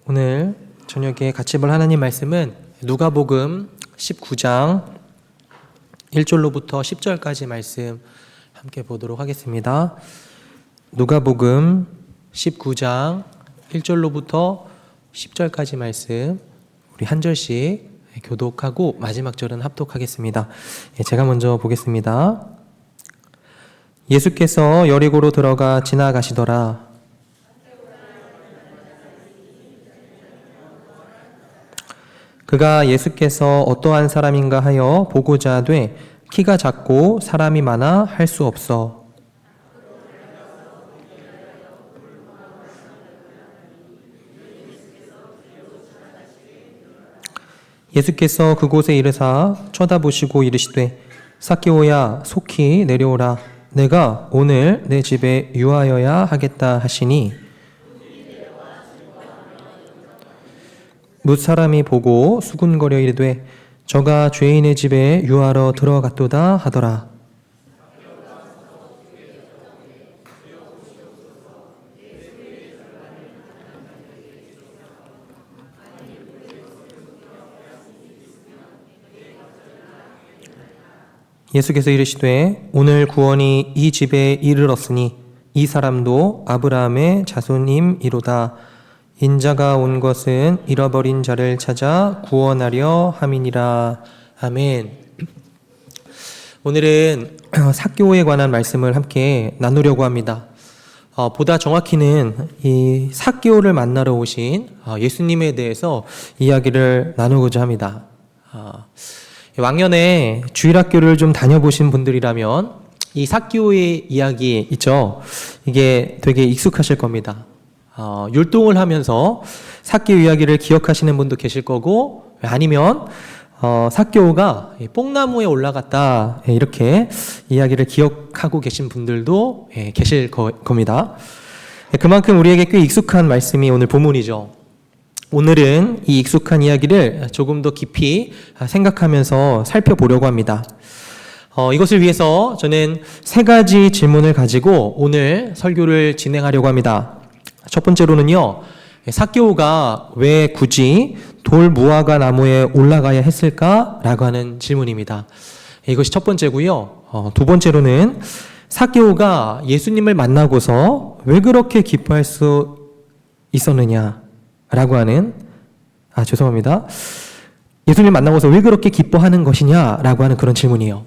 오늘 저녁에 같이 볼 하나님 말씀은 누가복음 19장 1절로부터 10절까지 말씀 함께 보도록 하겠습니다. 누가복음 19장 1절로부터 10절까지 말씀 우리 한 절씩 교독하고 마지막 절은 합독하겠습니다. 제가 먼저 보겠습니다. 예수께서 여리고로 들어가 지나가시더라. 그가 예수께서 어떠한 사람인가 하여 보고자 하되 키가 작고 사람이 많아 할 수 없어. 예수께서 그곳에 이르사 쳐다보시고 이르시되 삭개오야 속히 내려오라. 내가 오늘 내 집에 유하여야 하겠다 하시니 뭇 사람이 보고 수군거려 이르되 저가 죄인의 집에 유하러 들어갔도다 하더라. 예수께서 이르시되 오늘 구원이 이 집에 이르렀으니 이 사람도 아브라함의 자손임이로다. 인자가 온 것은 잃어버린 자를 찾아 구원하려 함이니라. 아멘. 오늘은 삭개오에 관한 말씀을 함께 나누려고 합니다. 보다 정확히는 이 삭개오를 만나러 오신 예수님에 대해서 이야기를 나누고자 합니다. 왕년에 주일학교를 좀 다녀보신 분들이라면 이 삭개오의 이야기 있죠? 이게 되게 익숙하실 겁니다. 율동을 하면서 삭개오 이야기를 기억하시는 분도 계실 거고, 아니면 삭개오가 뽕나무에 올라갔다 이렇게 이야기를 기억하고 계신 분들도 계실 겁니다. 그만큼 우리에게 꽤 익숙한 말씀이 오늘 본문이죠. 오늘은 이 익숙한 이야기를 조금 더 깊이 생각하면서 살펴보려고 합니다. 이것을 위해서 저는 세 가지 질문을 가지고 오늘 설교를 진행하려고 합니다. 첫 번째로는요, 삭개오가 왜 굳이 돌 무화과 나무에 올라가야 했을까라고 하는 질문입니다. 이것이 첫 번째고요. 두 번째로는 삭개오가 예수님을 만나고서 왜 그렇게 기뻐할 수 있었느냐라고 하는 예수님 만나고서 왜 그렇게 기뻐하는 것이냐라고 하는 그런 질문이에요.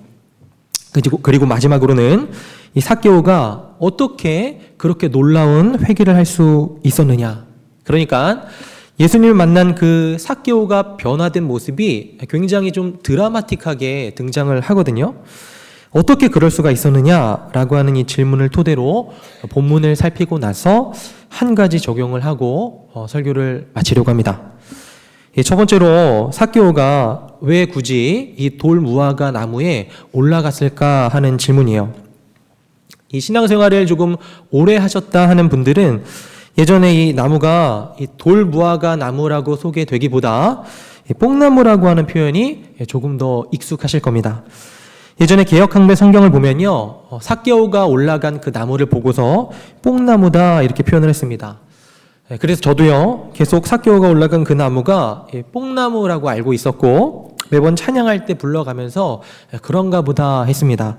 그리고 마지막으로는 이 삭개오가 어떻게 그렇게 놀라운 회개를 할 수 있었느냐. 그러니까 예수님을 만난 그 삭개오가 변화된 모습이 굉장히 좀 드라마틱하게 등장을 하거든요. 어떻게 그럴 수가 있었느냐라고 하는 이 질문을 토대로 본문을 살피고 나서 한 가지 적용을 하고 설교를 마치려고 합니다. 첫 번째로 삭개오가 왜 굳이 이 돌 무화과 나무에 올라갔을까 하는 질문이에요. 이 신앙생활을 조금 오래 하셨다 하는 분들은 예전에 이 나무가 이 돌 무화과 나무라고 소개되기보다 뽕나무라고 하는 표현이 조금 더 익숙하실 겁니다. 예전에 개역항배 성경을 보면요, 삭개오가 올라간 그 나무를 보고서 뽕나무다 이렇게 표현을 했습니다. 그래서 저도요, 계속 삭개오가 올라간 그 나무가 뽕나무라고 알고 있었고 매번 찬양할 때 불러가면서 그런가 보다 했습니다.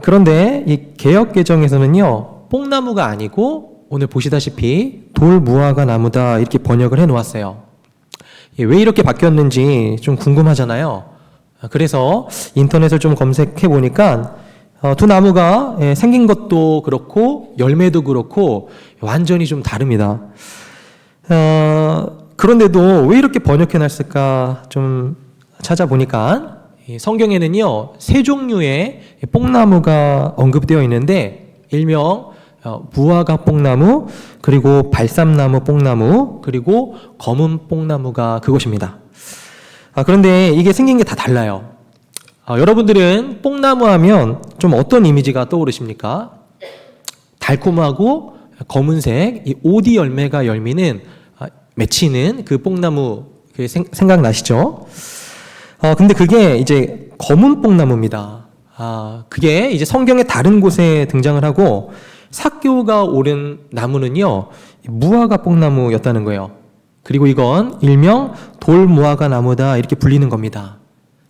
그런데 이 개역개정에서는요, 뽕나무가 아니고 오늘 보시다시피 돌 무화과 나무다 이렇게 번역을 해놓았어요. 왜 이렇게 바뀌었는지 좀 궁금하잖아요. 그래서 인터넷을 좀 검색해 보니까 두 나무가 생긴 것도 그렇고 열매도 그렇고 완전히 좀 다릅니다. 그런데도 왜 이렇게 번역해놨을까 좀 찾아보니까 성경에는요, 세 종류의 뽕나무가 언급되어 있는데 일명 무화과 뽕나무, 그리고 발삼나무 뽕나무, 그리고 검은 뽕나무가 그것입니다. 그런데 이게 생긴 게 다 달라요. 여러분들은 뽕나무 하면 좀 어떤 이미지가 떠오르십니까? 달콤하고 검은색 이 오디 열매가 열미는 맺히는 그 뽕나무 생각나시죠? 근데 그게 이제 검은 뽕나무입니다. 그게 이제 성경의 다른 곳에 등장을 하고 삭개오가 오른 나무는요, 무화과 뽕나무였다는 거예요. 그리고 이건 일명 돌무화과 나무다 이렇게 불리는 겁니다.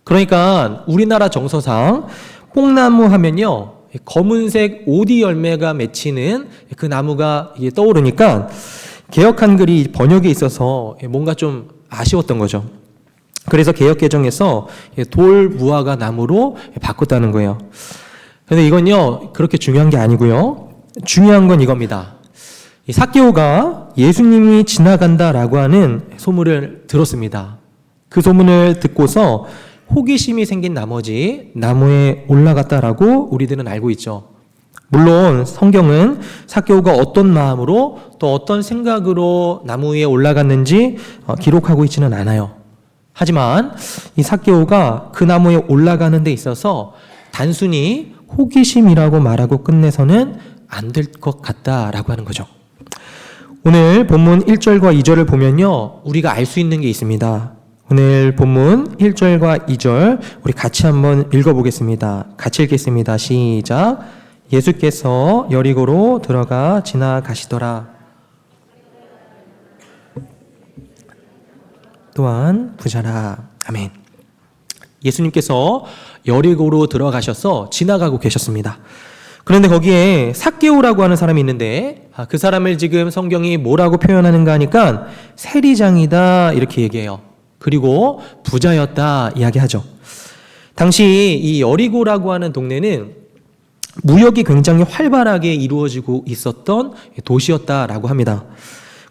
그러니까 우리나라 정서상 뽕나무 하면요, 검은색 오디 열매가 맺히는 그 나무가 떠오르니까 개역 한글이 번역에 있어서 뭔가 좀 아쉬웠던 거죠. 그래서 개역 개정에서 돌무화과 나무로 바꿨다는 거예요. 그런데 이건요, 그렇게 중요한 게 아니고요. 중요한 건 이겁니다. 이 삭개오가 예수님이 지나간다라고 하는 소문을 들었습니다. 그 소문을 듣고서 호기심이 생긴 나머지 나무에 올라갔다라고 우리들은 알고 있죠. 물론 성경은 삭개오가 어떤 마음으로 또 어떤 생각으로 나무 위에 올라갔는지 기록하고 있지는 않아요. 하지만 이 삭개오가 그 나무에 올라가는 데 있어서 단순히 호기심이라고 말하고 끝내서는 안 될 것 같다라고 하는 거죠. 오늘 본문 1절과 2절을 보면요, 우리가 알 수 있는 게 있습니다. 오늘 본문 1절과 2절 우리 같이 한번 읽어보겠습니다. 같이 읽겠습니다. 시작. 예수께서 여리고로 들어가 지나가시더라. 또한 부자라. 아멘. 예수님께서 여리고로 들어가셔서 지나가고 계셨습니다. 그런데 거기에 삭개오라고 하는 사람이 있는데 그 사람을 지금 성경이 뭐라고 표현하는가 하니까 세리장이다 이렇게 얘기해요. 그리고 부자였다 이야기하죠. 당시 이 여리고라고 하는 동네는 무역이 굉장히 활발하게 이루어지고 있었던 도시였다라고 합니다.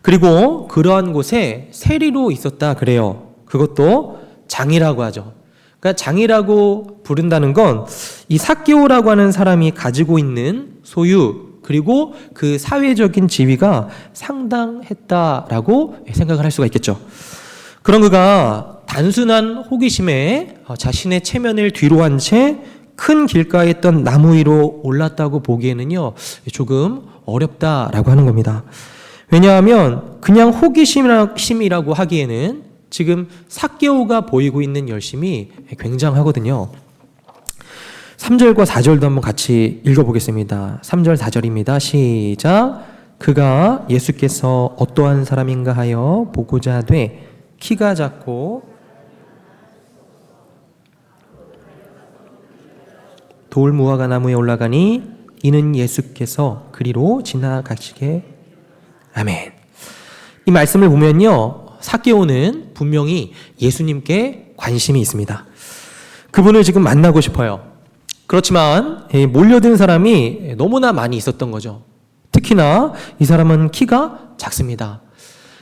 그리고 그러한 곳에 세리로 있었다 그래요. 그것도 장이라고 하죠. 그러니까 장이라고 부른다는 건 이 삭개오라고 하는 사람이 가지고 있는 소유 그리고 그 사회적인 지위가 상당했다라고 생각을 할 수가 있겠죠. 그런 그가 단순한 호기심에 자신의 체면을 뒤로 한 채 큰 길가에 있던 나무 위로 올랐다고 보기에는요, 조금 어렵다라고 하는 겁니다. 왜냐하면 그냥 호기심이라고 하기에는 지금 삭개오가 보이고 있는 열심이 굉장하거든요. 3절과 4절도 한번 같이 읽어보겠습니다. 3절 4절입니다. 시작. 그가 예수께서 어떠한 사람인가 하여 보고자 하되 키가 작고 돌무화과 나무에 올라가니 이는 예수께서 그리로 지나가시게. 아멘. 이 말씀을 보면요, 삭개오는 분명히 예수님께 관심이 있습니다. 그분을 지금 만나고 싶어요. 그렇지만 몰려든 사람이 너무나 많이 있었던 거죠. 특히나 이 사람은 키가 작습니다.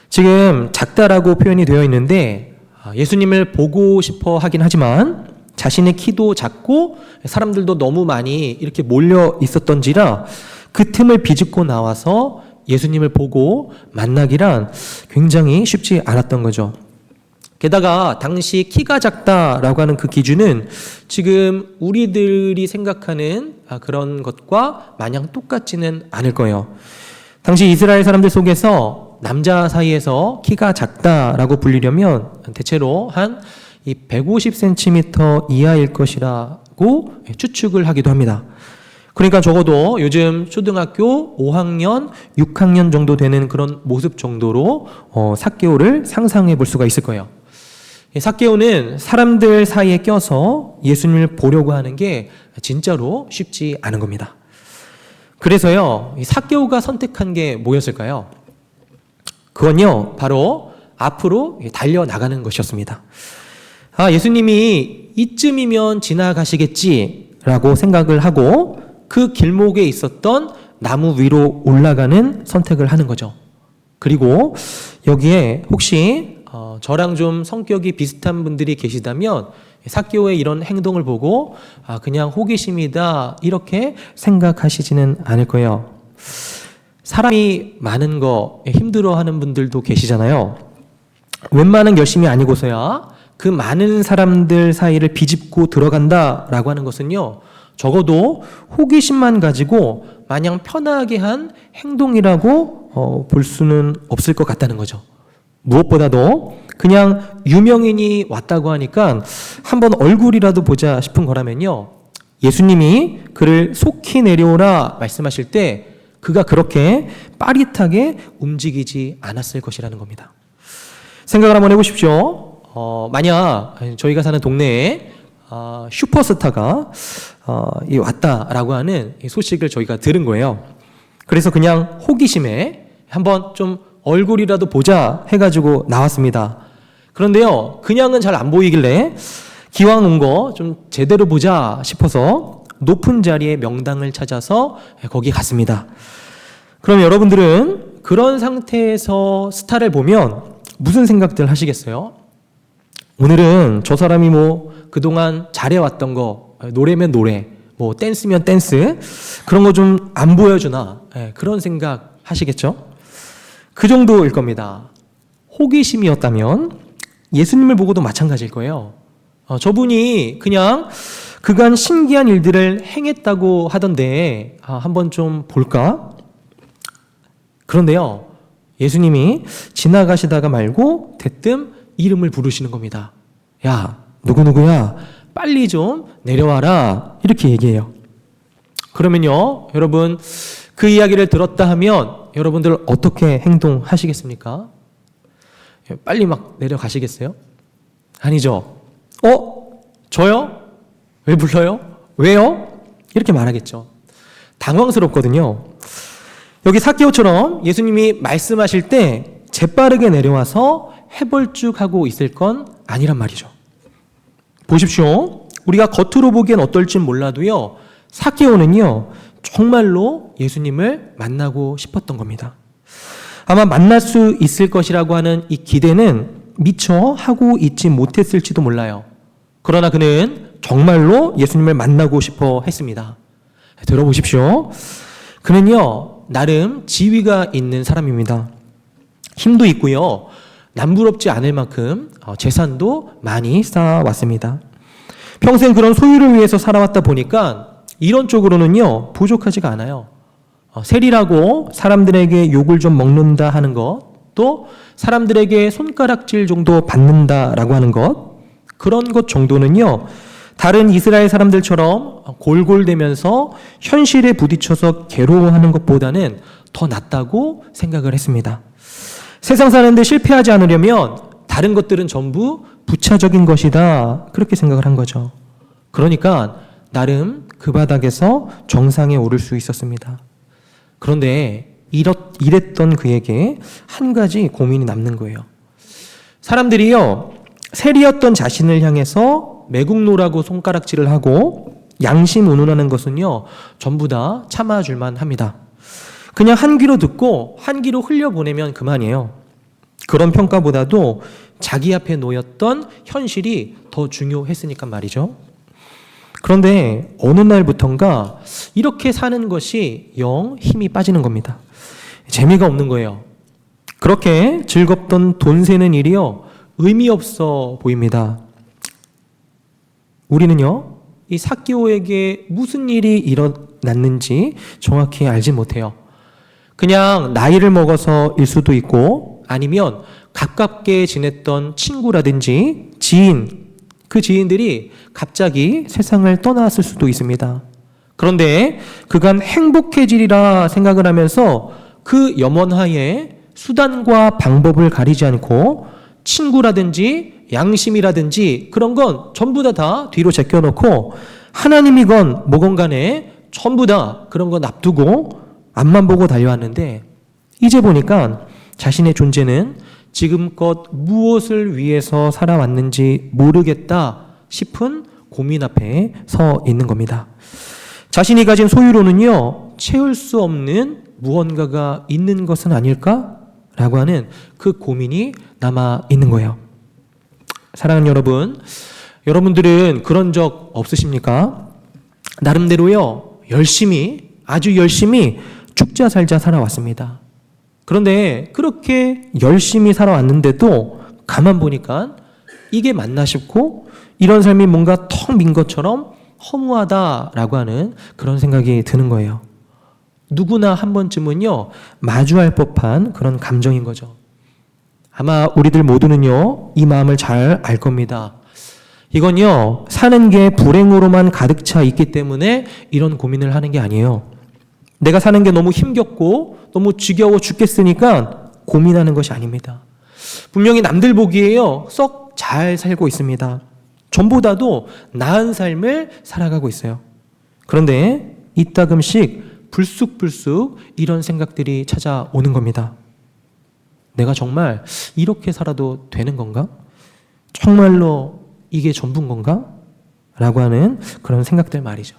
지금 작다라고 표현이 되어 있는데 예수님을 보고 싶어 하긴 하지만 자신의 키도 작고 사람들도 너무 많이 이렇게 몰려 있었던지라 그 틈을 비집고 나와서 예수님을 보고 만나기란 굉장히 쉽지 않았던 거죠. 게다가 당시 키가 작다라고 하는 그 기준은 지금 우리들이 생각하는 그런 것과 마냥 똑같지는 않을 거예요. 당시 이스라엘 사람들 속에서 남자 사이에서 키가 작다라고 불리려면 대체로 한 150cm 이하일 것이라고 추측을 하기도 합니다. 그러니까 적어도 요즘 초등학교 5학년, 6학년 정도 되는 그런 모습 정도로 삭개오를 상상해 볼 수가 있을 거예요. 삭개오는 사람들 사이에 껴서 예수님을 보려고 하는 게 진짜로 쉽지 않은 겁니다. 그래서요, 삭개오가 선택한 게 뭐였을까요? 그건요, 바로 앞으로 달려나가는 것이었습니다. 예수님이 이쯤이면 지나가시겠지라고 생각을 하고 그 길목에 있었던 나무 위로 올라가는 선택을 하는 거죠. 그리고 여기에 혹시 저랑 좀 성격이 비슷한 분들이 계시다면 삭개오의 이런 행동을 보고 그냥 호기심이다 이렇게 생각하시지는 않을 거예요. 사람이 많은 거 힘들어하는 분들도 계시잖아요. 웬만한 열심이 아니고서야 그 많은 사람들 사이를 비집고 들어간다라고 하는 것은요, 적어도 호기심만 가지고 마냥 편하게 한 행동이라고 볼 수는 없을 것 같다는 거죠. 무엇보다도 그냥 유명인이 왔다고 하니까 한번 얼굴이라도 보자 싶은 거라면요, 예수님이 그를 속히 내려오라 말씀하실 때 그가 그렇게 빠릿하게 움직이지 않았을 것이라는 겁니다. 생각을 한번 해보십시오. 만약 저희가 사는 동네에 슈퍼스타가 왔다라고 하는 이 소식을 저희가 들은 거예요. 그래서 그냥 호기심에 한번 좀 얼굴이라도 보자 해가지고 나왔습니다. 그런데요, 그냥은 잘 안 보이길래 기왕 온 거 좀 제대로 보자 싶어서 높은 자리에 명당을 찾아서 거기 갔습니다. 그럼 여러분들은 그런 상태에서 스타를 보면 무슨 생각들 하시겠어요? 오늘은 저 사람이 뭐 그동안 잘해왔던 거, 노래면 노래, 뭐 댄스면 댄스, 그런 거 좀 안 보여주나, 그런 생각 하시겠죠? 그 정도일 겁니다. 호기심이었다면 예수님을 보고도 마찬가지일 거예요. 저분이 그냥 그간 신기한 일들을 행했다고 하던데 한번 좀 볼까? 그런데요, 예수님이 지나가시다가 말고 대뜸 이름을 부르시는 겁니다. 야, 누구누구야, 빨리 좀 내려와라, 이렇게 얘기해요. 그러면요, 여러분, 그 이야기를 들었다 하면 여러분들 어떻게 행동하시겠습니까? 빨리 막 내려가시겠어요? 아니죠. 저요? 왜 불러요? 왜요? 이렇게 말하겠죠. 당황스럽거든요. 여기 삭개오처럼 예수님이 말씀하실 때 재빠르게 내려와서 해벌쭉하고 있을 건 아니란 말이죠. 보십시오. 우리가 겉으로 보기엔 어떨진 몰라도요, 삭개오는요 정말로 예수님을 만나고 싶었던 겁니다. 아마 만날 수 있을 것이라고 하는 이 기대는 미처 하고 있지 못했을지도 몰라요. 그러나 그는 정말로 예수님을 만나고 싶어 했습니다. 들어보십시오. 그는요, 나름 지위가 있는 사람입니다. 힘도 있고요, 남부럽지 않을 만큼 재산도 많이 쌓아왔습니다. 평생 그런 소유를 위해서 살아왔다 보니까 이런 쪽으로는요, 부족하지가 않아요. 세리라고 사람들에게 욕을 좀 먹는다 하는 것, 또 사람들에게 손가락질 정도 받는다라고 하는 것, 그런 것 정도는요, 다른 이스라엘 사람들처럼 골골대면서 현실에 부딪혀서 괴로워하는 것보다는 더 낫다고 생각을 했습니다. 세상 사는데 실패하지 않으려면 다른 것들은 전부 부차적인 것이다, 그렇게 생각을 한 거죠. 그러니까 나름 그 바닥에서 정상에 오를 수 있었습니다. 그런데 이랬던 그에게 한 가지 고민이 남는 거예요. 사람들이요, 세리였던 자신을 향해서 매국노라고 손가락질을 하고 양심 운운하는 것은요, 전부 다 참아줄만 합니다. 그냥 한 귀로 듣고 한 귀로 흘려보내면 그만이에요. 그런 평가보다도 자기 앞에 놓였던 현실이 더 중요했으니까 말이죠. 그런데 어느 날부턴가 이렇게 사는 것이 영 힘이 빠지는 겁니다. 재미가 없는 거예요. 그렇게 즐겁던 돈 세는 일이요, 의미 없어 보입니다. 우리는요, 이 삭개오에게 무슨 일이 일어났는지 정확히 알지 못해요. 그냥 나이를 먹어서일 수도 있고, 아니면 가깝게 지냈던 친구라든지 지인, 그 지인들이 갑자기 세상을 떠났을 수도 있습니다. 그런데 그간 행복해지리라 생각을 하면서 그 염원하에 수단과 방법을 가리지 않고 친구라든지 양심이라든지 그런 건 전부 다 뒤로 제껴놓고 하나님이건 뭐건 간에 전부 다 그런 건 놔두고 앞만 보고 달려왔는데, 이제 보니까 자신의 존재는 지금껏 무엇을 위해서 살아왔는지 모르겠다 싶은 고민 앞에 서 있는 겁니다. 자신이 가진 소유로는요, 채울 수 없는 무언가가 있는 것은 아닐까? 라고 하는 그 고민이 남아 있는 거예요. 사랑하는 여러분, 여러분들은 그런 적 없으십니까? 나름대로요, 열심히, 아주 열심히 죽자 살자 살아왔습니다. 그런데 그렇게 열심히 살아왔는데도 가만 보니까 이게 맞나 싶고, 이런 삶이 뭔가 텅 빈 것처럼 허무하다라고 하는 그런 생각이 드는 거예요. 누구나 한 번쯤은요, 마주할 법한 그런 감정인 거죠. 아마 우리들 모두는요, 이 마음을 잘 알 겁니다. 이건요, 사는 게 불행으로만 가득 차 있기 때문에 이런 고민을 하는 게 아니에요. 내가 사는 게 너무 힘겹고 너무 지겨워 죽겠으니까 고민하는 것이 아닙니다. 분명히 남들 보기에요, 썩 잘 살고 있습니다. 전보다도 나은 삶을 살아가고 있어요. 그런데 이따금씩 불쑥불쑥 이런 생각들이 찾아오는 겁니다. 내가 정말 이렇게 살아도 되는 건가? 정말로 이게 전부인 건가? 라고 하는 그런 생각들 말이죠.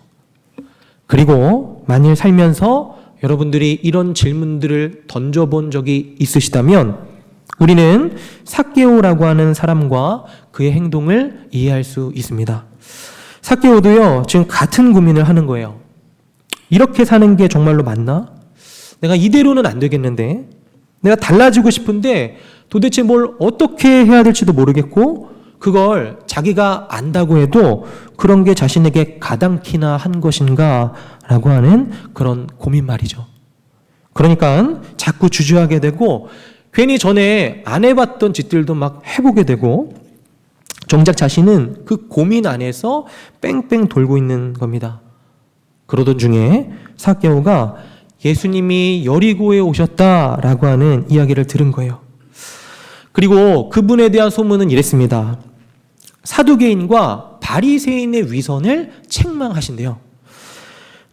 그리고 만일 살면서 여러분들이 이런 질문들을 던져본 적이 있으시다면 우리는 삭개오라고 하는 사람과 그의 행동을 이해할 수 있습니다. 삭개오도요, 지금 같은 고민을 하는 거예요. 이렇게 사는 게 정말로 맞나? 내가 이대로는 안 되겠는데, 내가 달라지고 싶은데 도대체 뭘 어떻게 해야 될지도 모르겠고, 그걸 자기가 안다고 해도 그런 게 자신에게 가당키나 한 것인가 라고 하는 그런 고민 말이죠. 그러니까 자꾸 주저하게 되고 괜히 전에 안 해봤던 짓들도 막 해보게 되고 정작 자신은 그 고민 안에서 뺑뺑 돌고 있는 겁니다. 그러던 중에 삭개오가 예수님이 여리고에 오셨다라고 하는 이야기를 들은 거예요. 그리고 그분에 대한 소문은 이랬습니다. 사두개인과 바리새인의 위선을 책망하신대요.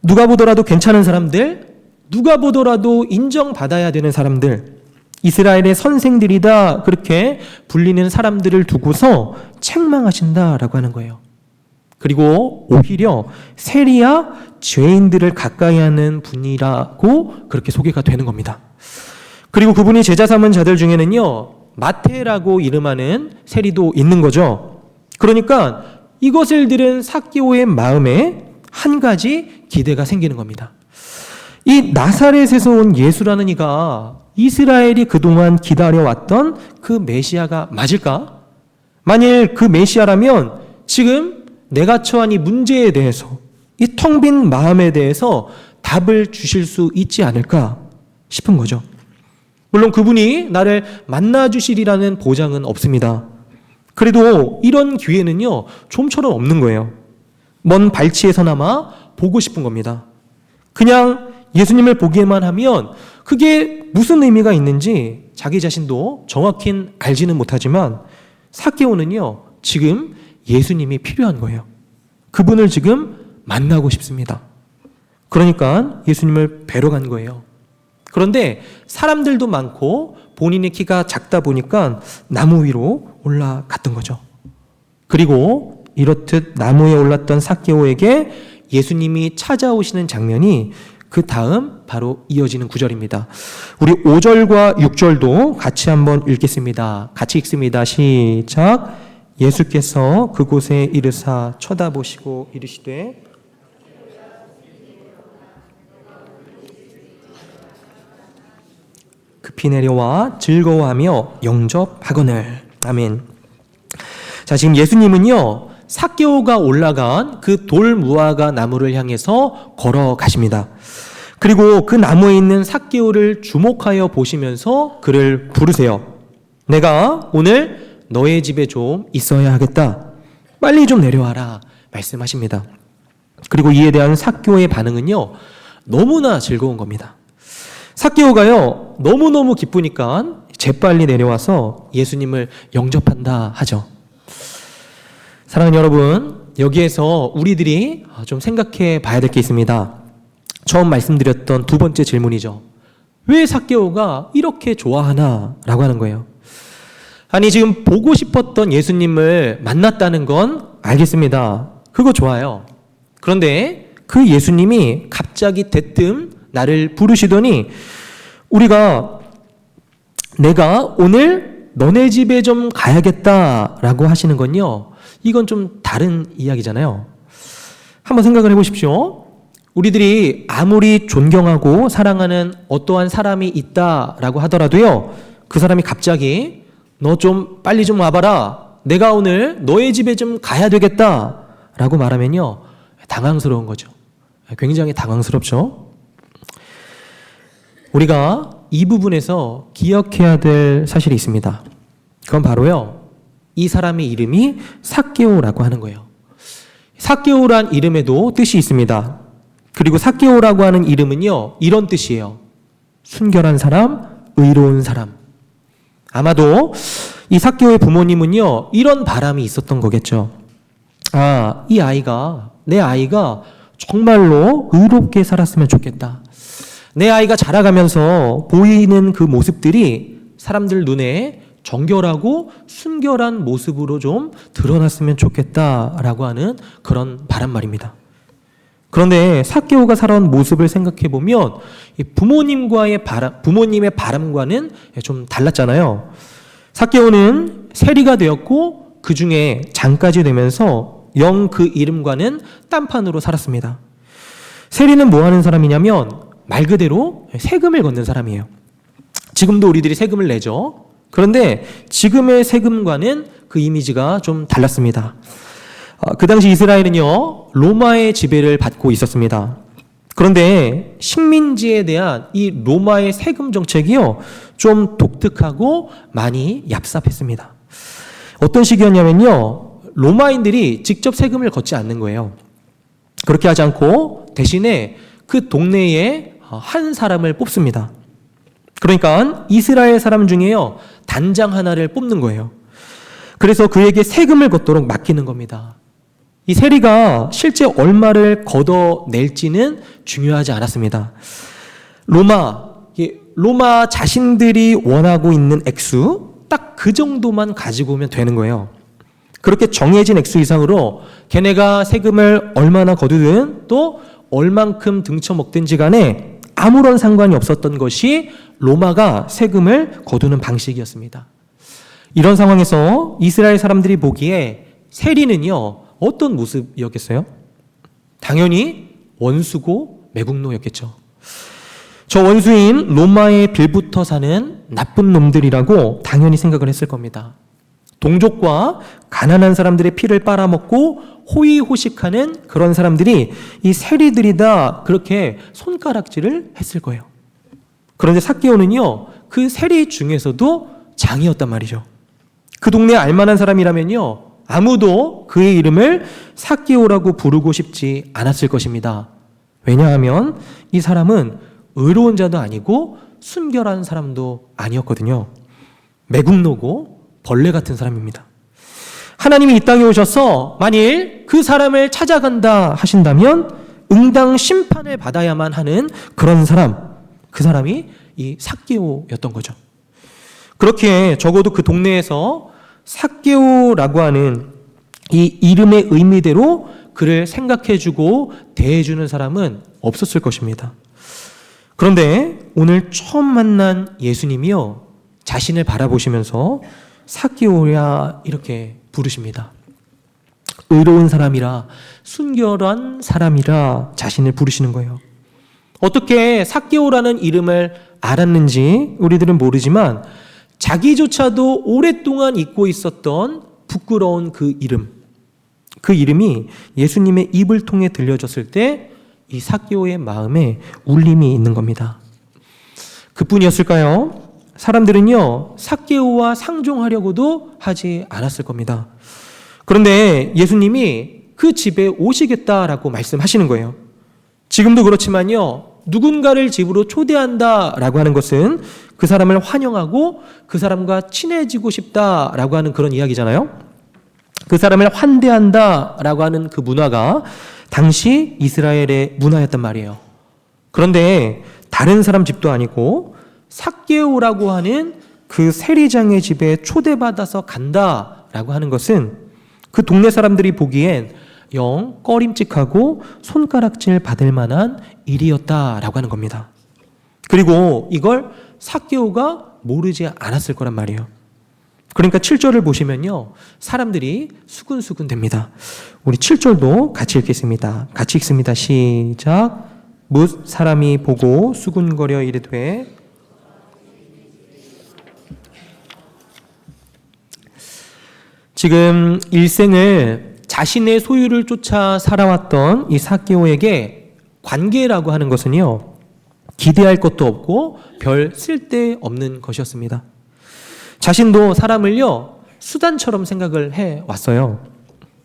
누가 보더라도 괜찮은 사람들, 누가 보더라도 인정받아야 되는 사람들, 이스라엘의 선생들이다 그렇게 불리는 사람들을 두고서 책망하신다라고 하는 거예요. 그리고 오히려 세리야 죄인들을 가까이 하는 분이라고 그렇게 소개가 되는 겁니다. 그리고 그분이 제자 삼은 자들 중에는요, 마태라고 이름하는 세리도 있는 거죠. 그러니까 이것을 들은 삭개오의 마음에 한 가지 기대가 생기는 겁니다. 이 나사렛에서 온 예수라는 이가 이스라엘이 그동안 기다려왔던 그 메시아가 맞을까? 만일 그 메시아라면 지금 내가 처한 이 문제에 대해서, 이 텅 빈 마음에 대해서 답을 주실 수 있지 않을까 싶은 거죠. 물론 그분이 나를 만나주시리라는 보장은 없습니다. 그래도 이런 기회는요, 좀처럼 없는 거예요. 먼 발치에서나마 보고 싶은 겁니다. 그냥 예수님을 보기만 하면 그게 무슨 의미가 있는지 자기 자신도 정확히 알지는 못하지만 삭개오는요, 지금 예수님이 필요한 거예요. 그분을 지금 만나고 싶습니다. 그러니까 예수님을 뵈러 간 거예요. 그런데 사람들도 많고 본인의 키가 작다 보니까 나무 위로 올라갔던 거죠. 그리고 이렇듯 나무에 올랐던 삭개오에게 예수님이 찾아오시는 장면이 그 다음 바로 이어지는 구절입니다. 우리 5절과 6절도 같이 한번 읽겠습니다. 같이 읽습니다. 시작. 예수께서 그곳에 이르사 쳐다보시고 이르시되 급히 내려와 즐거워하며 영접하거늘. 아멘. 자, 지금 예수님은요, 삭개오가 올라간 그 돌무화과 나무를 향해서 걸어가십니다. 그리고 그 나무에 있는 삭개오를 주목하여 보시면서 그를 부르세요. 내가 오늘 너의 집에 좀 있어야 하겠다. 빨리 좀 내려와라. 말씀하십니다. 그리고 이에 대한 삭개오의 반응은요, 너무나 즐거운 겁니다. 삭개오가요, 너무너무 기쁘니까 재빨리 내려와서 예수님을 영접한다 하죠. 사랑하는 여러분, 여기에서 우리들이 좀 생각해 봐야 될 게 있습니다. 처음 말씀드렸던 두 번째 질문이죠. 왜 삭개오가 이렇게 좋아하나? 라고 하는 거예요. 아니, 지금 보고 싶었던 예수님을 만났다는 건 알겠습니다. 그거 좋아요. 그런데 그 예수님이 갑자기 대뜸 나를 부르시더니 내가 오늘 너네 집에 좀 가야겠다라고 하시는 건요, 이건 좀 다른 이야기잖아요. 한번 생각을 해보십시오. 우리들이 아무리 존경하고 사랑하는 어떠한 사람이 있다라고 하더라도요, 그 사람이 갑자기 너 좀 빨리 좀 와봐라, 내가 오늘 너의 집에 좀 가야 되겠다라고 말하면요, 당황스러운 거죠. 굉장히 당황스럽죠. 우리가 이 부분에서 기억해야 될 사실이 있습니다. 그건 바로요, 이 사람의 이름이 삭개오라고 하는 거예요. 삭개오란 이름에도 뜻이 있습니다. 그리고 삭개오라고 하는 이름은요, 이런 뜻이에요. 순결한 사람, 의로운 사람. 아마도 이 삭개오의 부모님은요, 이런 바람이 있었던 거겠죠. 아, 내 아이가 정말로 의롭게 살았으면 좋겠다. 내 아이가 자라가면서 보이는 그 모습들이 사람들 눈에 정결하고 순결한 모습으로 좀 드러났으면 좋겠다라고 하는 그런 바람말입니다. 그런데 삭개오가 살아온 모습을 생각해 보면 부모님의 바람과는 좀 달랐잖아요. 삭개오는 세리가 되었고 그 중에 장까지 되면서 영 그 이름과는 딴판으로 살았습니다. 세리는 뭐 하는 사람이냐면 말 그대로 세금을 걷는 사람이에요. 지금도 우리들이 세금을 내죠. 그런데 지금의 세금과는 그 이미지가 좀 달랐습니다. 그 당시 이스라엘은요, 로마의 지배를 받고 있었습니다. 그런데 식민지에 대한 이 로마의 세금 정책이요, 좀 독특하고 많이 얍삽했습니다. 어떤 식이었냐면요, 로마인들이 직접 세금을 걷지 않는 거예요. 그렇게 하지 않고 대신에 그 동네에 한 사람을 뽑습니다. 그러니까 이스라엘 사람 중에요, 단장 하나를 뽑는 거예요. 그래서 그에게 세금을 걷도록 맡기는 겁니다. 이 세리가 실제 얼마를 걷어낼지는 중요하지 않았습니다. 로마 자신들이 원하고 있는 액수, 딱 그 정도만 가지고 오면 되는 거예요. 그렇게 정해진 액수 이상으로 걔네가 세금을 얼마나 거두든 또 얼만큼 등쳐먹든지 간에 아무런 상관이 없었던 것이 로마가 세금을 거두는 방식이었습니다. 이런 상황에서 이스라엘 사람들이 보기에 세리는요, 어떤 모습이었겠어요? 당연히 원수고 매국노였겠죠. 저 원수인 로마에 빌붙어 사는 나쁜 놈들이라고 당연히 생각을 했을 겁니다. 동족과 가난한 사람들의 피를 빨아먹고 호의호식하는 그런 사람들이 이 세리들이다, 그렇게 손가락질을 했을 거예요. 그런데 삭개오는요, 그 세리 중에서도 장이었단 말이죠. 그 동네에 알만한 사람이라면요, 아무도 그의 이름을 삭개오라고 부르고 싶지 않았을 것입니다. 왜냐하면 이 사람은 의로운 자도 아니고 순결한 사람도 아니었거든요. 매국노고 벌레 같은 사람입니다. 하나님이 이 땅에 오셔서 만일 그 사람을 찾아간다 하신다면 응당 심판을 받아야만 하는 그런 사람, 그 사람이 이 삭개오였던 거죠. 그렇게 적어도 그 동네에서 삭개오라고 하는 이 이름의 의미대로 그를 생각해주고 대해주는 사람은 없었을 것입니다. 그런데 오늘 처음 만난 예수님이요, 자신을 바라보시면서 삭개오야 이렇게 부르십니다. 의로운 사람이라, 순결한 사람이라 자신을 부르시는 거예요. 어떻게 삭개오라는 이름을 알았는지 우리들은 모르지만 자기조차도 오랫동안 잊고 있었던 부끄러운 그 이름이 예수님의 입을 통해 들려졌을 때 이 삭개오의 마음에 울림이 있는 겁니다. 그뿐이었을까요? 사람들은요, 삭개오와 상종하려고도 하지 않았을 겁니다. 그런데 예수님이 그 집에 오시겠다라고 말씀하시는 거예요. 지금도 그렇지만요, 누군가를 집으로 초대한다라고 하는 것은 그 사람을 환영하고 그 사람과 친해지고 싶다라고 하는 그런 이야기잖아요. 그 사람을 환대한다라고 하는 그 문화가 당시 이스라엘의 문화였단 말이에요. 그런데 다른 사람 집도 아니고 삭개오라고 하는 그 세리장의 집에 초대받아서 간다라고 하는 것은 그 동네 사람들이 보기엔 영 꺼림칙하고 손가락질 받을 만한 일이었다라고 하는 겁니다. 그리고 이걸 삭개오가 모르지 않았을 거란 말이에요. 그러니까 7절을 보시면요, 사람들이 수근수근 됩니다. 우리 7절도 같이 읽겠습니다. 같이 읽습니다. 시작. 뭇 사람이 보고 수군거려 이르되. 지금 일생을 자신의 소유를 쫓아 살아왔던 이 삭개오에게 관계라고 하는 것은요, 기대할 것도 없고 별 쓸데없는 것이었습니다. 자신도 사람을요, 수단처럼 생각을 해왔어요.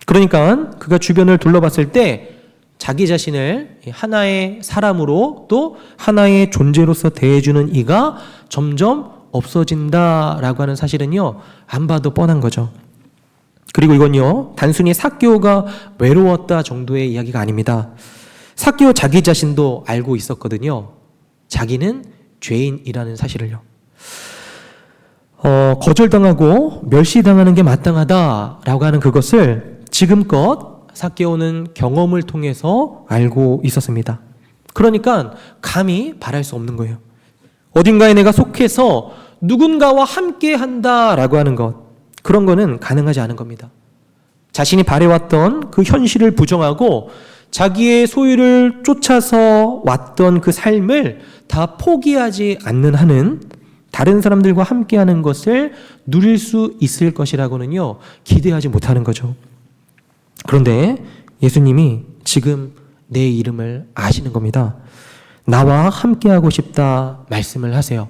그러니까 그가 주변을 둘러봤을 때 자기 자신을 하나의 사람으로 또 하나의 존재로서 대해주는 이가 점점 없어진다라고 하는 사실은요, 안 봐도 뻔한 거죠. 그리고 이건요, 단순히 삭개오가 외로웠다 정도의 이야기가 아닙니다. 삭개오 자기 자신도 알고 있었거든요. 자기는 죄인이라는 사실을요. 거절당하고 멸시당하는 게 마땅하다라고 하는 그것을 지금껏 삭개오는 경험을 통해서 알고 있었습니다. 그러니까 감히 바랄 수 없는 거예요. 어딘가에 내가 속해서 누군가와 함께 한다라고 하는 것, 그런 거는 가능하지 않은 겁니다. 자신이 바래왔던 그 현실을 부정하고 자기의 소유를 쫓아서 왔던 그 삶을 다 포기하지 않는 한은 다른 사람들과 함께하는 것을 누릴 수 있을 것이라고는요, 기대하지 못하는 거죠. 그런데 예수님이 지금 내 이름을 아시는 겁니다. 나와 함께하고 싶다 말씀을 하세요.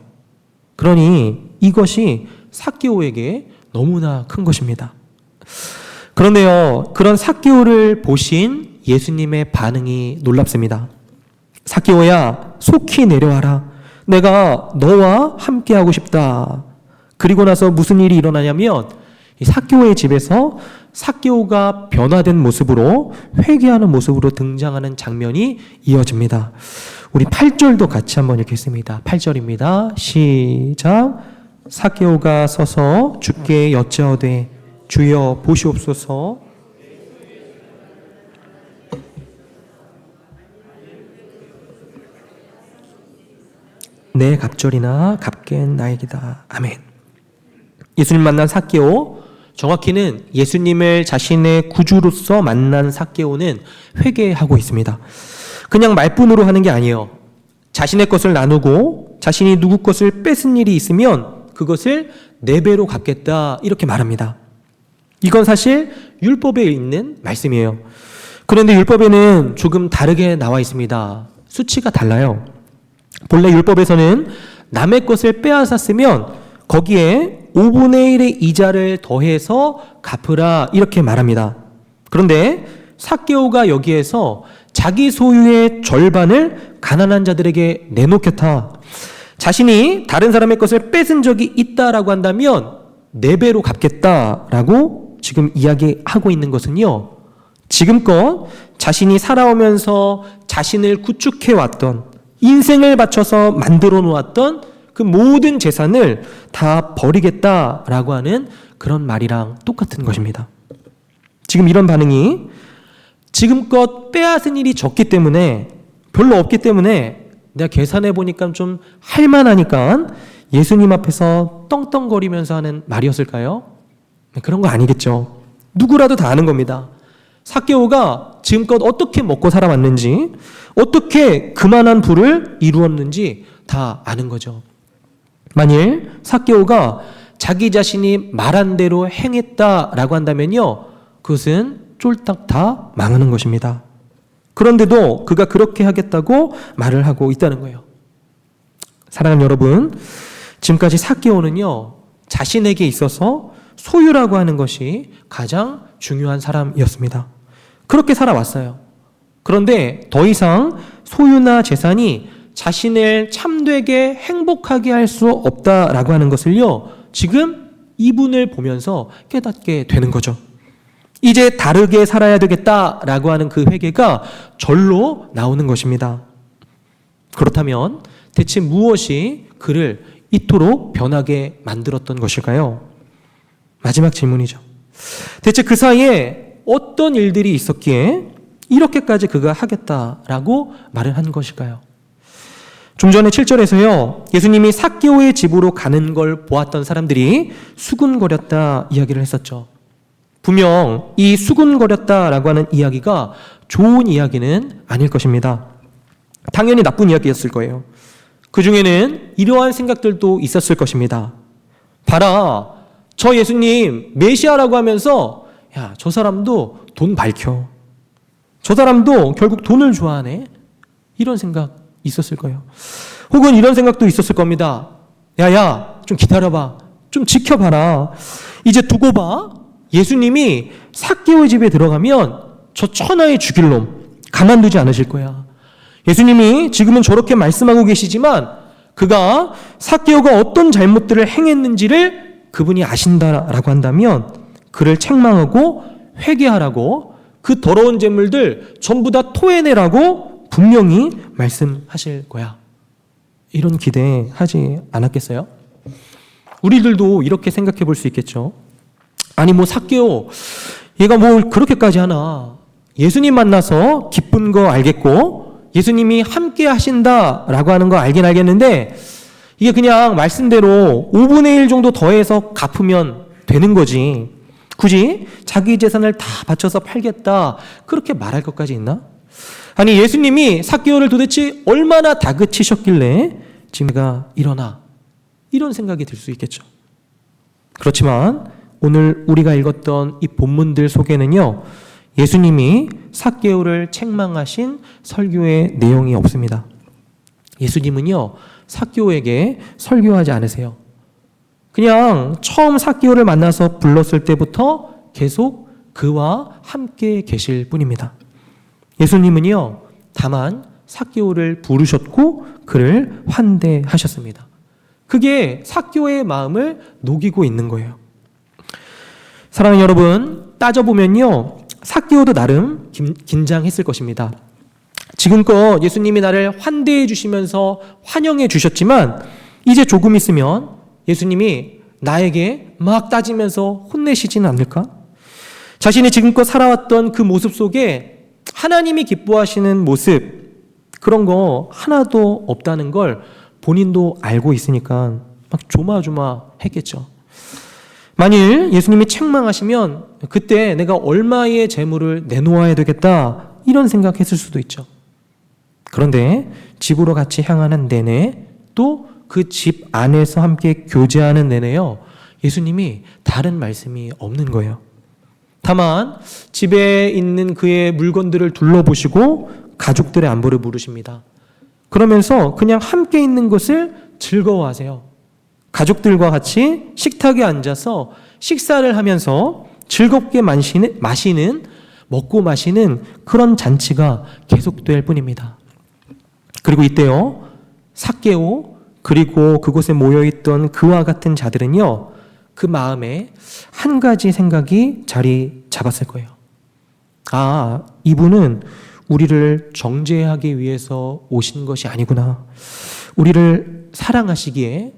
그러니 이것이 삭개오에게 너무나 큰 것입니다. 그런데요, 그런 삭개오를 보신 예수님의 반응이 놀랍습니다. 삭개오야, 속히 내려와라. 내가 너와 함께하고 싶다. 그리고 나서 무슨 일이 일어나냐면 이 삭개오의 집에서 삭개오가 변화된 모습으로 회개하는 모습으로 등장하는 장면이 이어집니다. 우리 8절도 같이 한번 읽겠습니다. 8절입니다. 시작. 삭개오가 서서 주께 여짜오되 주여 보시옵소서. 내 갑절이나 값겐 나에게다. 아멘. 예수님 만난 삭개오, 정확히는 예수님을 자신의 구주로서 만난 삭개오는 회개하고 있습니다. 그냥 말뿐으로 하는 게 아니에요. 자신의 것을 나누고 자신이 누구 것을 뺏은 일이 있으면 그것을 4배로 갚겠다, 이렇게 말합니다. 이건 사실 율법에 있는 말씀이에요. 그런데 율법에는 조금 다르게 나와 있습니다. 수치가 달라요. 본래 율법에서는 남의 것을 빼앗았으면 거기에 5분의 1의 이자를 더해서 갚으라, 이렇게 말합니다. 그런데 삭개오가 여기에서 자기 소유의 절반을 가난한 자들에게 내놓겠다. 자신이 다른 사람의 것을 뺏은 적이 있다라고 한다면 4배로 갚겠다라고 지금 이야기하고 있는 것은요, 지금껏 자신이 살아오면서 자신을 구축해왔던, 인생을 바쳐서 만들어 놓았던 그 모든 재산을 다 버리겠다라고 하는 그런 말이랑 똑같은 것입니다. 지금 이런 반응이 지금껏 빼앗은 일이 적기 때문에, 별로 없기 때문에 내가 계산해 보니까 좀 할만하니까 예수님 앞에서 떵떵거리면서 하는 말이었을까요? 그런 거 아니겠죠. 누구라도 다 아는 겁니다. 삭개오가 지금껏 어떻게 먹고 살아왔는지, 어떻게 그만한 부를 이루었는지 다 아는 거죠. 만일 삭개오가 자기 자신이 말한 대로 행했다라고 한다면요, 그것은 쫄딱 다 망하는 것입니다. 그런데도 그가 그렇게 하겠다고 말을 하고 있다는 거예요. 사랑하는 여러분, 지금까지 삭개오는요, 자신에게 있어서 소유라고 하는 것이 가장 중요한 사람이었습니다. 그렇게 살아왔어요. 그런데 더 이상 소유나 재산이 자신을 참되게 행복하게 할 수 없다라고 하는 것을요, 지금 이분을 보면서 깨닫게 되는 거죠. 이제 다르게 살아야 되겠다라고 하는 그 회개가 절로 나오는 것입니다. 그렇다면 대체 무엇이 그를 이토록 변하게 만들었던 것일까요? 마지막 질문이죠. 대체 그 사이에 어떤 일들이 있었기에 이렇게까지 그가 하겠다라고 말을 한 것일까요? 좀 전에 7절에서요, 예수님이 삭개오의 집으로 가는 걸 보았던 사람들이 수군거렸다 이야기를 했었죠. 분명 이 수군거렸다라고 하는 이야기가 좋은 이야기는 아닐 것입니다. 당연히 나쁜 이야기였을 거예요. 그 중에는 이러한 생각들도 있었을 것입니다. 봐라, 저 예수님 메시아라고 하면서 야, 저 사람도 돈 밝혀. 저 사람도 결국 돈을 좋아하네. 이런 생각 있었을 거예요. 혹은 이런 생각도 있었을 겁니다. 야야, 좀 기다려봐. 좀 지켜봐라. 이제 두고 봐. 예수님이 삭개오의 집에 들어가면 저 천하의 죽일 놈, 가만두지 않으실 거야. 예수님이 지금은 저렇게 말씀하고 계시지만 그가 삭개오가 어떤 잘못들을 행했는지를 그분이 아신다라고 한다면 그를 책망하고 회개하라고, 그 더러운 재물들 전부 다 토해내라고 분명히 말씀하실 거야. 이런 기대하지 않았겠어요? 우리들도 이렇게 생각해 볼 수 있겠죠. 아니 뭐 삭개오 얘가 뭘 그렇게까지 하나. 예수님 만나서 기쁜 거 알겠고 예수님이 함께 하신다라고 하는 거 알긴 알겠는데 이게 그냥 말씀대로 5분의 1 정도 더해서 갚으면 되는 거지. 굳이 자기 재산을 다 바쳐서 팔겠다 그렇게 말할 것까지 있나? 아니 예수님이 삭개오를 도대체 얼마나 다그치셨길래 지금 내가 일어나, 이런 생각이 들 수 있겠죠. 그렇지만 오늘 우리가 읽었던 이 본문들 속에는요, 예수님이 삭개오를 책망하신 설교의 내용이 없습니다. 예수님은요, 삭개오에게 설교하지 않으세요. 그냥 처음 삭개오를 만나서 불렀을 때부터 계속 그와 함께 계실 뿐입니다. 예수님은요, 다만 삭개오를 부르셨고 그를 환대하셨습니다. 그게 삭개오의 마음을 녹이고 있는 거예요. 사랑하는 여러분, 따져보면요, 삭개오도 나름 긴장했을 것입니다. 지금껏 예수님이 나를 환대해 주시면서 환영해 주셨지만 이제 조금 있으면 예수님이 나에게 막 따지면서 혼내시지는 않을까? 자신이 지금껏 살아왔던 그 모습 속에 하나님이 기뻐하시는 모습, 그런 거 하나도 없다는 걸 본인도 알고 있으니까 막 조마조마했겠죠. 만일 예수님이 책망하시면 그때 내가 얼마의 재물을 내놓아야 되겠다 이런 생각했을 수도 있죠. 그런데 집으로 같이 향하는 내내 또 그 집 안에서 함께 교제하는 내내요, 예수님이 다른 말씀이 없는 거예요. 다만 집에 있는 그의 물건들을 둘러보시고 가족들의 안부를 물으십니다. 그러면서 그냥 함께 있는 것을 즐거워하세요. 가족들과 같이 식탁에 앉아서 식사를 하면서 즐겁게 마시는, 먹고 마시는 그런 잔치가 계속될 뿐입니다. 그리고 이때요, 삭개오 그리고 그곳에 모여있던 그와 같은 자들은요, 그 마음에 한 가지 생각이 자리 잡았을 거예요. 아, 이분은 우리를 정죄하기 위해서 오신 것이 아니구나. 우리를 사랑하시기에,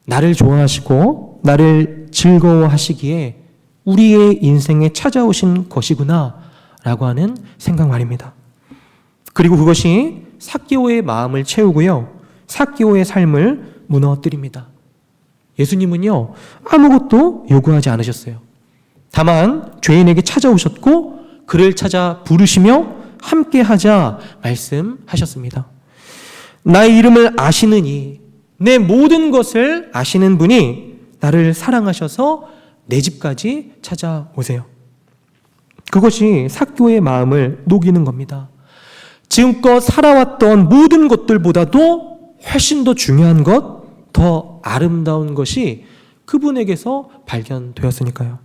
나를 좋아하시고 나를 즐거워하시기에 우리의 인생에 찾아오신 것이구나 라고 하는 생각 말입니다. 그리고 그것이 삭개오의 마음을 채우고요, 삭개오의 삶을 무너뜨립니다. 예수님은요, 아무것도 요구하지 않으셨어요. 다만 죄인에게 찾아오셨고 그를 찾아 부르시며 함께하자 말씀하셨습니다. 나의 이름을 아시는 이, 내 모든 것을 아시는 분이 나를 사랑하셔서 내 집까지 찾아오세요. 그것이 삭개오의 마음을 녹이는 겁니다. 지금껏 살아왔던 모든 것들보다도 훨씬 더 중요한 것, 더 아름다운 것이 그분에게서 발견되었으니까요.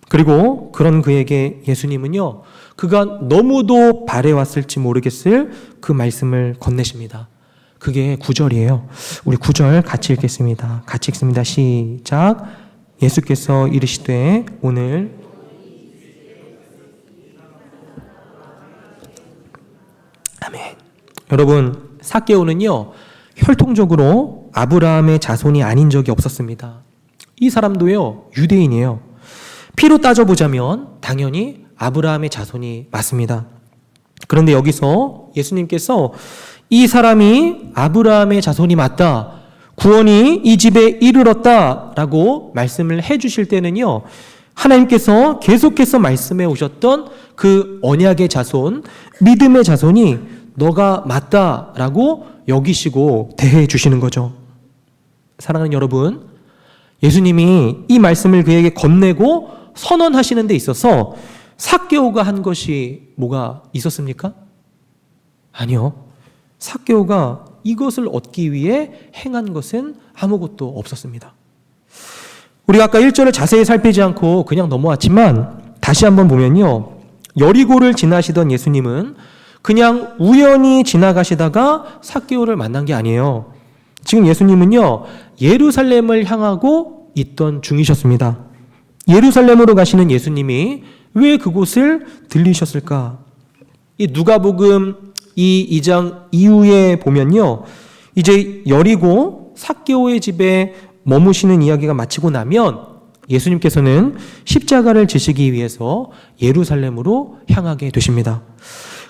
그리고 그런 그에게 예수님은요, 그가 너무도 바래왔을지 모르겠을 그 말씀을 건네십니다. 그게 9절이에요. 우리 9절 같이 읽겠습니다. 같이 읽습니다. 시작. 예수께서 이르시되 오늘 아멘. 여러분, 삭개오는요, 혈통적으로 아브라함의 자손이 아닌 적이 없었습니다. 이 사람도요, 유대인이에요. 피로 따져보자면 당연히 아브라함의 자손이 맞습니다. 그런데 여기서 예수님께서 이 사람이 아브라함의 자손이 맞다, 구원이 이 집에 이르렀다 라고 말씀을 해주실 때는요, 하나님께서 계속해서 말씀해 오셨던 그 언약의 자손, 믿음의 자손이 너가 맞다 라고 여기시고 대해 주시는 거죠. 사랑하는 여러분, 예수님이 이 말씀을 그에게 건네고 선언하시는 데 있어서 삭개오가 한 것이 뭐가 있었습니까? 아니요. 삭개오가 이것을 얻기 위해 행한 것은 아무것도 없었습니다. 우리가 아까 1절을 자세히 살피지 않고 그냥 넘어왔지만 다시 한번 보면요, 여리고를 지나시던 예수님은 그냥 우연히 지나가시다가 삭개오를 만난 게 아니에요. 지금 예수님은요, 예루살렘을 향하고 있던 중이셨습니다. 예루살렘으로 가시는 예수님이 왜 그곳을 들리셨을까? 이 누가복음 이 2장 이후에 보면요, 이제 여리고 삭개오의 집에 머무시는 이야기가 마치고 나면 예수님께서는 십자가를 지시기 위해서 예루살렘으로 향하게 되십니다.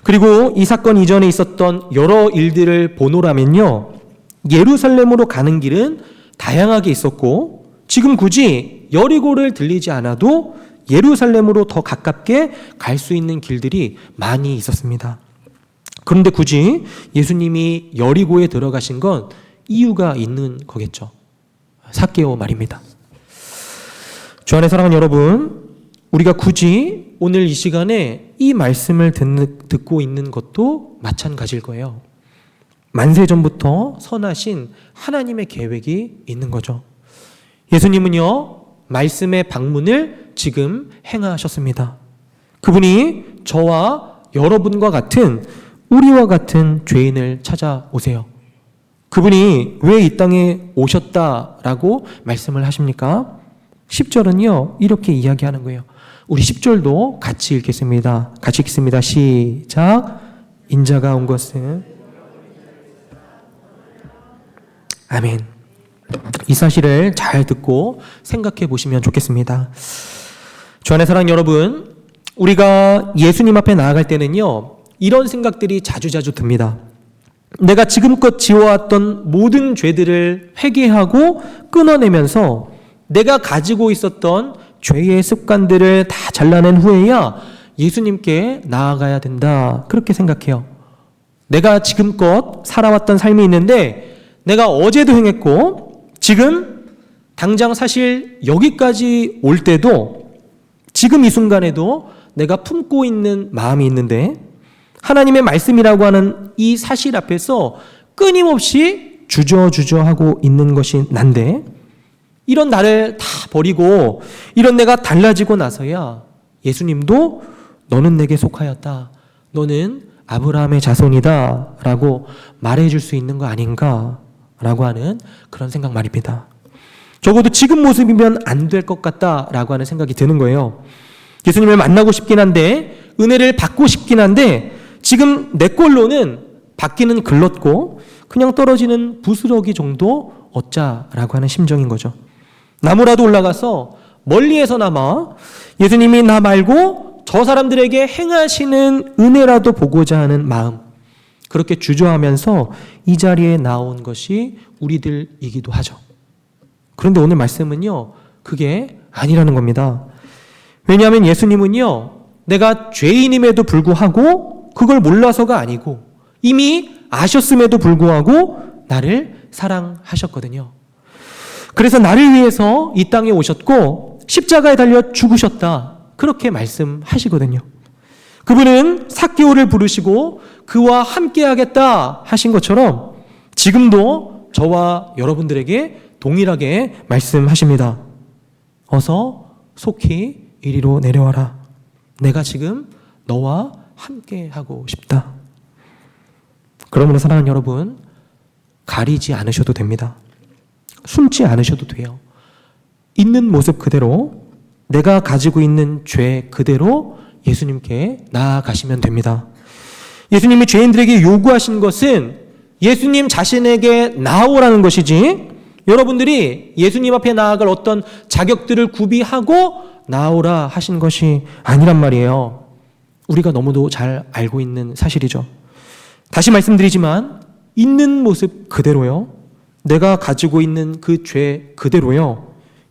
그리고 이 사건 이전에 있었던 여러 일들을 보노라면요, 예루살렘으로 가는 길은 다양하게 있었고 지금 굳이 여리고를 들리지 않아도 예루살렘으로 더 가깝게 갈 수 있는 길들이 많이 있었습니다. 그런데 굳이 예수님이 여리고에 들어가신 건 이유가 있는 거겠죠. 삭개오 말입니다. 주 안에 사랑하는 여러분, 우리가 굳이 오늘 이 시간에 이 말씀을 듣고 있는 것도 마찬가지일 거예요. 만세전부터 선하신 하나님의 계획이 있는 거죠. 예수님은요, 말씀의 방문을 지금 행하셨습니다. 그분이 저와 여러분과 같은, 우리와 같은 죄인을 찾아오세요. 그분이 왜 이 땅에 오셨다라고 말씀을 하십니까? 10절은요, 이렇게 이야기하는 거예요. 우리 10절도 같이 읽겠습니다. 같이 읽습니다. 시작. 인자가 온 것은, 아멘. 이 사실을 잘 듣고 생각해 보시면 좋겠습니다. 주 안에 사랑하는 여러분, 우리가 예수님 앞에 나아갈 때는요, 이런 생각들이 자주자주 듭니다. 내가 지금껏 지어왔던 모든 죄들을 회개하고 끊어내면서 내가 가지고 있었던 죄의 습관들을 다 잘라낸 후에야 예수님께 나아가야 된다, 그렇게 생각해요. 내가 지금껏 살아왔던 삶이 있는데 내가 어제도 행했고 지금 당장 사실 여기까지 올 때도 지금 이 순간에도 내가 품고 있는 마음이 있는데 하나님의 말씀이라고 하는 이 사실 앞에서 끊임없이 주저하고 있는 것이 난데, 이런 나를 다 버리고 이런 내가 달라지고 나서야 예수님도 너는 내게 속하였다, 너는 아브라함의 자손이다 라고 말해줄 수 있는 거 아닌가 라고 하는 그런 생각 말입니다. 적어도 지금 모습이면 안 될 것 같다라고 하는 생각이 드는 거예요. 예수님을 만나고 싶긴 한데, 은혜를 받고 싶긴 한데 지금 내 걸로는 받기는 글렀고 그냥 떨어지는 부스러기 정도 얻자라고 하는 심정인 거죠. 나무라도 올라가서 멀리에서나마 예수님이 나 말고 저 사람들에게 행하시는 은혜라도 보고자 하는 마음, 그렇게 주저하면서 이 자리에 나온 것이 우리들이기도 하죠. 그런데 오늘 말씀은요, 그게 아니라는 겁니다. 왜냐하면 예수님은요, 내가 죄인임에도 불구하고 그걸 몰라서가 아니고 이미 아셨음에도 불구하고 나를 사랑하셨거든요. 그래서 나를 위해서 이 땅에 오셨고 십자가에 달려 죽으셨다, 그렇게 말씀하시거든요. 그분은 삭개오를 부르시고 그와 함께 하겠다 하신 것처럼 지금도 저와 여러분들에게 동일하게 말씀하십니다. 어서 속히 이리로 내려와라. 내가 지금 너와 함께 하고 싶다. 그러므로 사랑하는 여러분, 가리지 않으셔도 됩니다. 숨지 않으셔도 돼요. 있는 모습 그대로, 내가 가지고 있는 죄 그대로 예수님께 나아가시면 됩니다. 예수님이 죄인들에게 요구하신 것은 예수님 자신에게 나오라는 것이지, 여러분들이 예수님 앞에 나아갈 어떤 자격들을 구비하고 나오라 하신 것이 아니란 말이에요. 우리가 너무도 잘 알고 있는 사실이죠. 다시 말씀드리지만 있는 모습 그대로요, 내가 가지고 있는 그 죄 그대로요,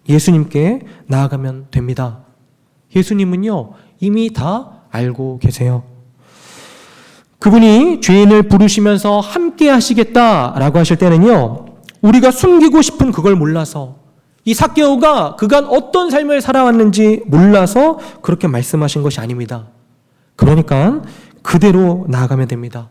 예수님께 나아가면 됩니다. 예수님은요, 이미 다 알고 계세요. 그분이 죄인을 부르시면서 함께 하시겠다라고 하실 때는요, 우리가 숨기고 싶은 그걸 몰라서, 이 삭개오가 그간 어떤 삶을 살아왔는지 몰라서 그렇게 말씀하신 것이 아닙니다. 그러니까 그대로 나아가면 됩니다.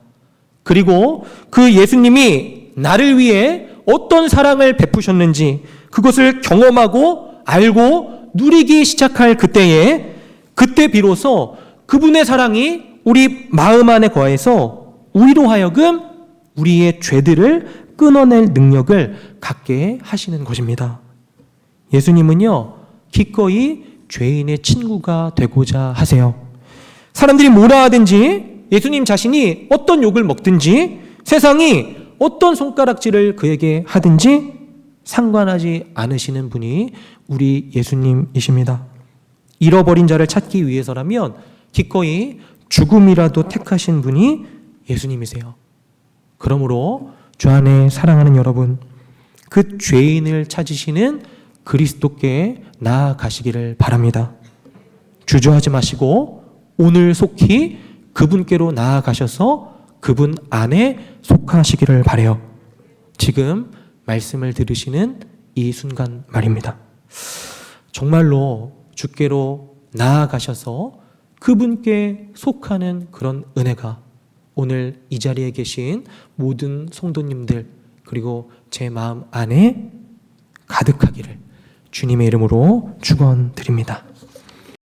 그리고 그 예수님이 나를 위해 어떤 사랑을 베푸셨는지 그것을 경험하고 알고 누리기 시작할 그때 비로소 그분의 사랑이 우리 마음 안에 거해서 우리로 하여금 우리의 죄들을 끊어낼 능력을 갖게 하시는 것입니다. 예수님은요, 기꺼이 죄인의 친구가 되고자 하세요. 사람들이 뭐라 하든지, 예수님 자신이 어떤 욕을 먹든지, 세상이 어떤 손가락질을 그에게 하든지 상관하지 않으시는 분이 우리 예수님이십니다. 잃어버린 자를 찾기 위해서라면 기꺼이 죽음이라도 택하신 분이 예수님이세요. 그러므로 주 안에 사랑하는 여러분, 그 죄인을 찾으시는 그리스도께 나아가시기를 바랍니다. 주저하지 마시고 오늘 속히 그분께로 나아가셔서 그분 안에 속하시기를 바라요. 지금 말씀을 들으시는 이 순간 말입니다. 정말로 주께로 나아가셔서 그분께 속하는 그런 은혜가 오늘 이 자리에 계신 모든 성도님들 그리고 제 마음 안에 가득하기를 주님의 이름으로 축원드립니다.